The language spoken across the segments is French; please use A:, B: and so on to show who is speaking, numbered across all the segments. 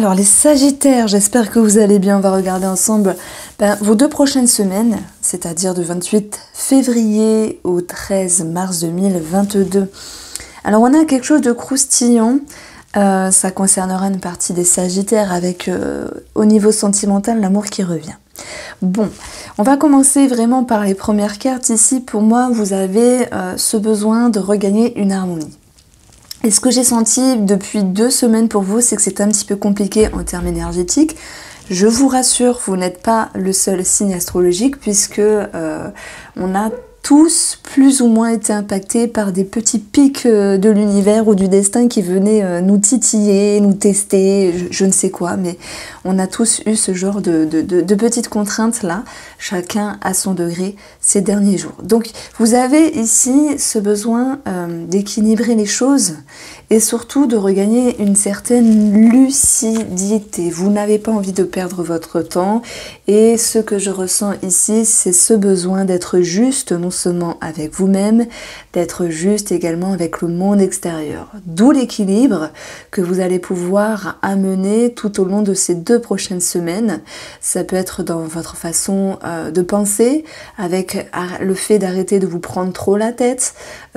A: Alors les Sagittaires, j'espère que vous allez bien. On va regarder ensemble vos 2 prochaines semaines, c'est-à-dire du 28 février au 13 mars 2022. Alors on a quelque chose de croustillant, ça concernera une partie des Sagittaires avec au niveau sentimental l'amour qui revient. Bon, on va commencer vraiment par les premières cartes. Ici pour moi vous avez ce besoin de regagner une harmonie. Et ce que j'ai senti depuis 2 semaines pour vous, c'est que c'est un petit peu compliqué en termes énergétiques. Je vous rassure, vous n'êtes pas le seul signe astrologique puisque on a tous plus ou moins été impactés par des petits pics de l'univers ou du destin qui venaient nous titiller, nous tester, je ne sais quoi, mais on a tous eu ce genre de petites contraintes là, chacun à son degré ces derniers jours. Donc vous avez ici ce besoin d'équilibrer les choses et surtout de regagner une certaine lucidité. Vous n'avez pas envie de perdre votre temps et ce que je ressens ici, c'est ce besoin d'être juste, non seulement avec vous-même, d'être juste également avec le monde extérieur. D'où l'équilibre que vous allez pouvoir amener tout au long de ces 2 prochaines semaines. Ça peut être dans votre façon de penser, avec le fait d'arrêter de vous prendre trop la tête.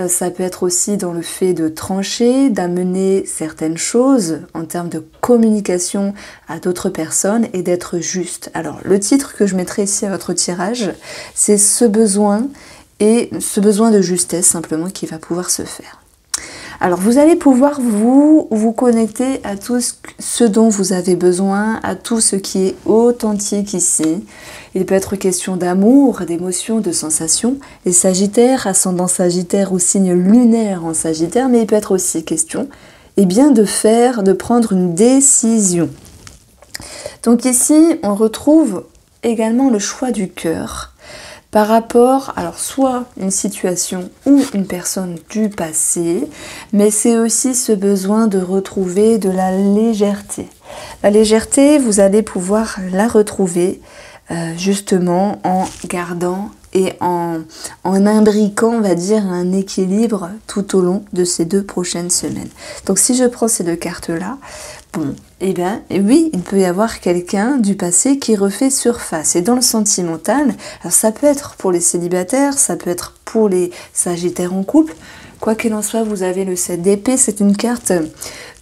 A: Ça peut être aussi dans le fait de trancher, d'amener certaines choses en termes de communication à d'autres personnes et d'être juste. Alors le titre que je mettrai ici à votre tirage, c'est ce besoin et ce besoin de justesse simplement qui va pouvoir se faire. Alors vous allez pouvoir vous connecter à tout ce dont vous avez besoin, à tout ce qui est authentique ici. Il peut être question d'amour, d'émotions, de sensations. Les Sagittaires, ascendant Sagittaire ou signe lunaire en Sagittaire, mais il peut être aussi question de prendre une décision. Donc ici, on retrouve également le choix du cœur. Par rapport, alors soit une situation ou une personne du passé, mais c'est aussi ce besoin de retrouver de la légèreté. La légèreté, vous allez pouvoir la retrouver justement en gardant et en imbriquant, on va dire, un équilibre tout au long de ces 2 prochaines semaines. Donc si je prends ces 2 cartes-là, bon, oui, il peut y avoir quelqu'un du passé qui refait surface. Et dans le sentimental, alors ça peut être pour les célibataires, ça peut être pour les Sagittaires en couple. Quoi qu'il en soit, vous avez le 7 d'épée, c'est une carte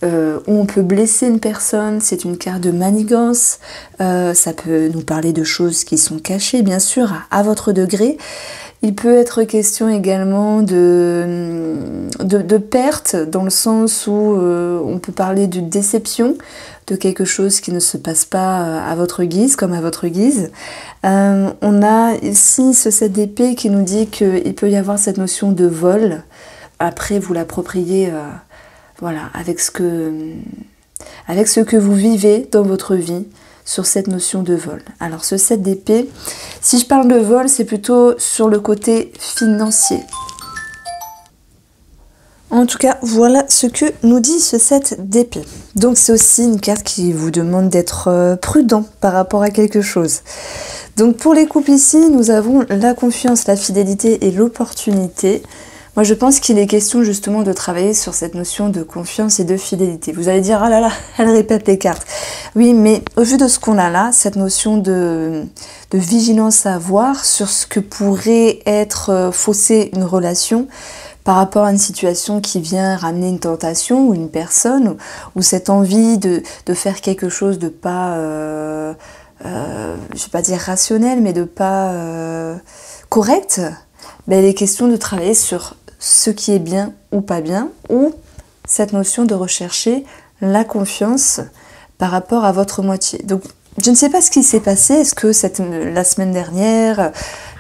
A: où on peut blesser une personne, c'est une carte de manigance, ça peut nous parler de choses qui sont cachées, bien sûr, à votre degré. Il peut être question également de perte, dans le sens où on peut parler de déception, de quelque chose qui ne se passe pas à votre guise, comme à votre guise. On a ici ce 7 d'épée qui nous dit qu'il peut y avoir cette notion de vol. Après, vous l'appropriez voilà, avec ce que vous vivez dans votre vie, sur cette notion de vol. Alors ce 7 d'épée, si je parle de vol, c'est plutôt sur le côté financier. En tout cas, voilà ce que nous dit ce 7 d'épée. Donc c'est aussi une carte qui vous demande d'être prudent par rapport à quelque chose. Donc pour les couples ici, nous avons la confiance, la fidélité et l'opportunité. Moi, je pense qu'il est question justement de travailler sur cette notion de confiance et de fidélité. Vous allez dire, ah là là, elle répète les cartes. Oui, mais au vu de ce qu'on a là, cette notion de vigilance à avoir sur ce que pourrait être faussé une relation par rapport à une situation qui vient ramener une tentation ou une personne, ou cette envie de faire quelque chose de pas, je vais pas dire rationnel, mais de pas correct, ben, il est question de travailler sur ce qui est bien ou pas bien, ou cette notion de rechercher la confiance par rapport à votre moitié. Donc, je ne sais pas ce qui s'est passé. Est-ce que la semaine dernière,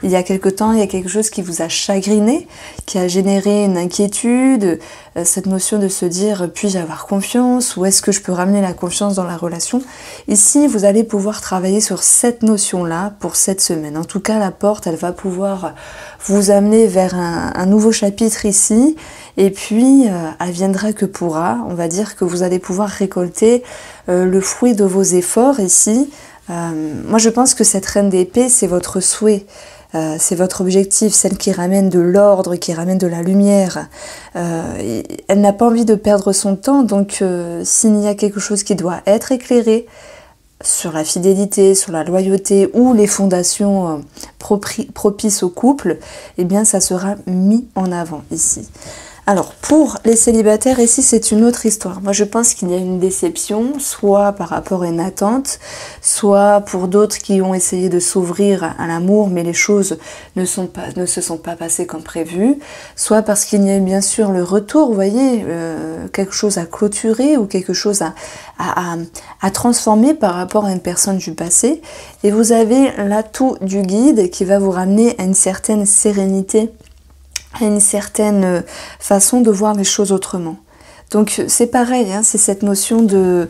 A: il y a quelque temps, il y a quelque chose qui vous a chagriné, qui a généré une inquiétude, cette notion de se dire, puis-je avoir confiance, ou est-ce que je peux ramener la confiance dans la relation? Ici, vous allez pouvoir travailler sur cette notion-là pour cette semaine. En tout cas, la porte, elle va pouvoir vous amener vers un nouveau chapitre ici, et puis, adviendra que pourra. On va dire que vous allez pouvoir récolter le fruit de vos efforts ici. Moi, je pense que cette reine d'épée, c'est votre souhait. c'est votre objectif, celle qui ramène de l'ordre, qui ramène de la lumière. Elle n'a pas envie de perdre son temps, donc s'il y a quelque chose qui doit être éclairé sur la fidélité, sur la loyauté ou les fondations propices au couple, eh bien ça sera mis en avant ici. Alors, pour les célibataires, ici, c'est une autre histoire. Moi, je pense qu'il y a une déception, soit par rapport à une attente, soit pour d'autres qui ont essayé de s'ouvrir à l'amour, mais les choses ne se sont pas passées comme prévu, soit parce qu'il y a bien sûr le retour, vous voyez, quelque chose à clôturer ou quelque chose à transformer par rapport à une personne du passé. Et vous avez l'atout du guide qui va vous ramener à une certaine sérénité, à une certaine façon de voir les choses autrement. Donc c'est pareil, hein, c'est cette notion de...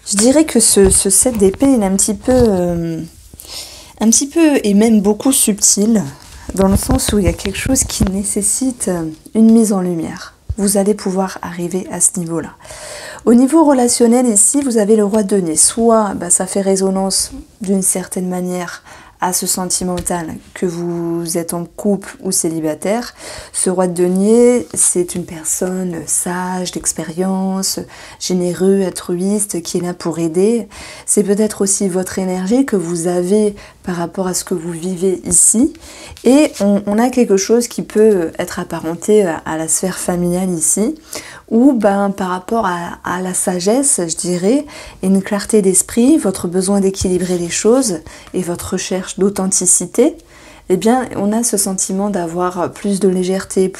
A: Je dirais que ce 7 d'épée, il est un petit peu et même beaucoup subtil, dans le sens où il y a quelque chose qui nécessite une mise en lumière. Vous allez pouvoir arriver à ce niveau-là. Au niveau relationnel, ici, vous avez le roi de denier. Soit ça fait résonance d'une certaine manière à ce sentimental que vous êtes en couple ou célibataire. Ce roi de denier, c'est une personne sage, d'expérience, généreux, altruiste, qui est là pour aider. C'est peut-être aussi votre énergie que vous avez par rapport à ce que vous vivez ici. Et on a quelque chose qui peut être apparenté à la sphère familiale ici, ou par rapport à la sagesse, je dirais, et une clarté d'esprit, votre besoin d'équilibrer les choses et votre recherche d'authenticité, eh bien, on a ce sentiment d'avoir plus de légèreté,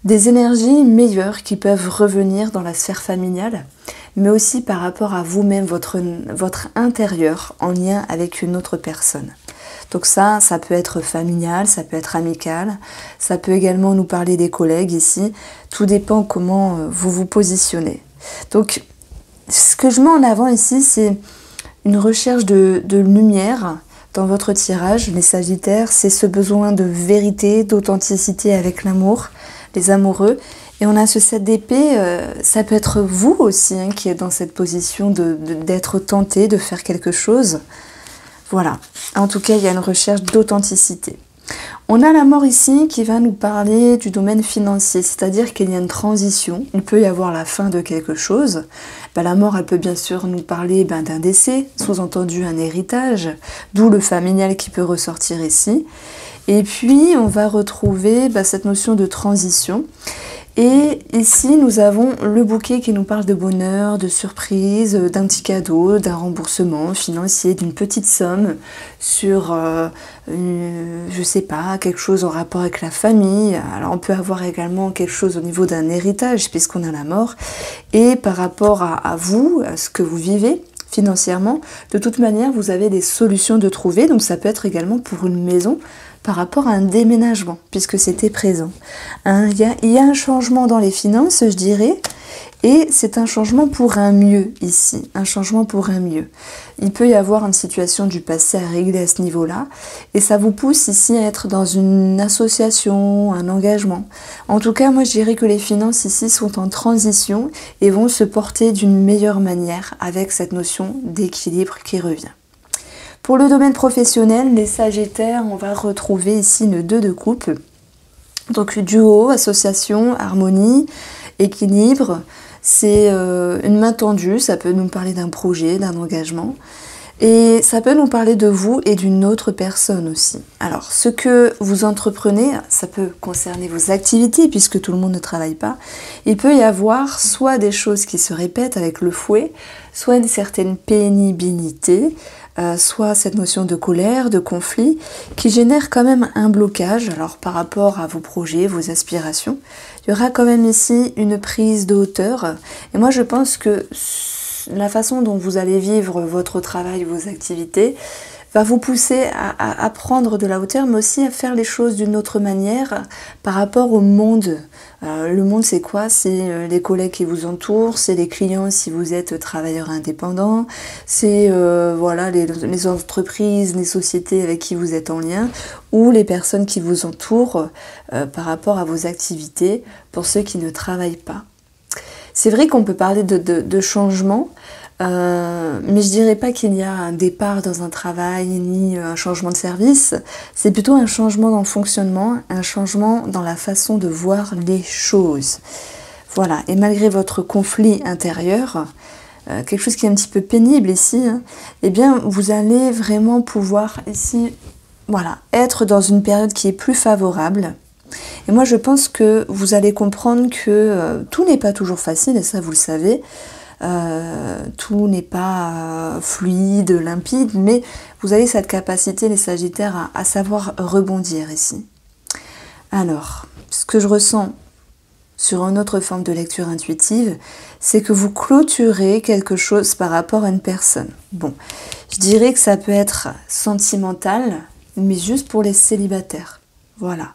A: des énergies meilleures qui peuvent revenir dans la sphère familiale, mais aussi par rapport à vous-même, votre intérieur, en lien avec une autre personne. Donc ça peut être familial, ça peut être amical, ça peut également nous parler des collègues ici. Tout dépend comment vous vous positionnez. Donc, ce que je mets en avant ici, c'est une recherche de lumière dans votre tirage. Les Sagittaires, c'est ce besoin de vérité, d'authenticité avec l'amour, les amoureux. Et on a ce 7 d'épée, ça peut être vous aussi qui êtes dans cette position d'être tenté de faire quelque chose. Voilà, en tout cas, il y a une recherche d'authenticité. On a la mort ici qui va nous parler du domaine financier, c'est-à-dire qu'il y a une transition, il peut y avoir la fin de quelque chose. La mort, elle peut bien sûr nous parler d'un décès, sous-entendu un héritage, d'où le familial qui peut ressortir ici. Et puis, on va retrouver cette notion de transition. Et ici, nous avons le bouquet qui nous parle de bonheur, de surprise, d'un petit cadeau, d'un remboursement financier, d'une petite somme sur, je sais pas, quelque chose en rapport avec la famille. Alors, on peut avoir également quelque chose au niveau d'un héritage, puisqu'on a la mort. Et par rapport à vous, à ce que vous vivez financièrement, de toute manière, vous avez des solutions de trouver. Donc, ça peut être également pour une maison, par rapport à un déménagement, puisque c'était présent. Il y a un changement dans les finances, je dirais, et c'est un changement pour un mieux ici, un changement pour un mieux. Il peut y avoir une situation du passé à régler à ce niveau-là, et ça vous pousse ici à être dans une association, un engagement. En tout cas, moi je dirais que les finances ici sont en transition et vont se porter d'une meilleure manière avec cette notion d'équilibre qui revient. Pour le domaine professionnel, les Sagittaires, on va retrouver ici le 2 de coupe. Donc duo, association, harmonie, équilibre, c'est une main tendue, ça peut nous parler d'un projet, d'un engagement. Et ça peut nous parler de vous et d'une autre personne aussi. Alors, ce que vous entreprenez, ça peut concerner vos activités puisque tout le monde ne travaille pas. Il peut y avoir soit des choses qui se répètent avec le fouet, soit une certaine pénibilité, soit cette notion de colère, de conflit, qui génère quand même un blocage. Alors par rapport à vos projets, vos aspirations, il y aura quand même ici une prise de hauteur. Et moi je pense que la façon dont vous allez vivre votre travail, vos activités, va vous pousser à prendre de la hauteur, mais aussi à faire les choses d'une autre manière par rapport au monde. Le monde, c'est quoi? C'est les collègues qui vous entourent, c'est les clients si vous êtes travailleur indépendant, c'est voilà, les entreprises, les sociétés avec qui vous êtes en lien, ou les personnes qui vous entourent par rapport à vos activités, pour ceux qui ne travaillent pas. C'est vrai qu'on peut parler de changement, Mais je dirais pas qu'il y a un départ dans un travail ni un changement de service. C'est plutôt un changement dans le fonctionnement, un changement dans la façon de voir les choses. Voilà, et malgré votre conflit intérieur, quelque chose qui est un petit peu pénible ici, hein, eh bien vous allez vraiment pouvoir ici, voilà, être dans une période qui est plus favorable. Et moi je pense que vous allez comprendre que tout n'est pas toujours facile, et ça vous le savez. Tout n'est pas fluide, limpide, mais vous avez cette capacité, les Sagittaires, à savoir rebondir ici. Alors, ce que je ressens sur une autre forme de lecture intuitive, c'est que vous clôturez quelque chose par rapport à une personne. Bon, je dirais que ça peut être sentimental, mais juste pour les célibataires. Voilà.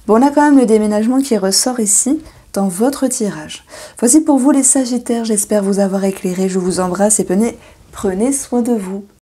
A: Bon, on a quand même le déménagement qui ressort ici, dans votre tirage. Voici pour vous les Sagittaires, j'espère vous avoir éclairé, je vous embrasse et prenez soin de vous.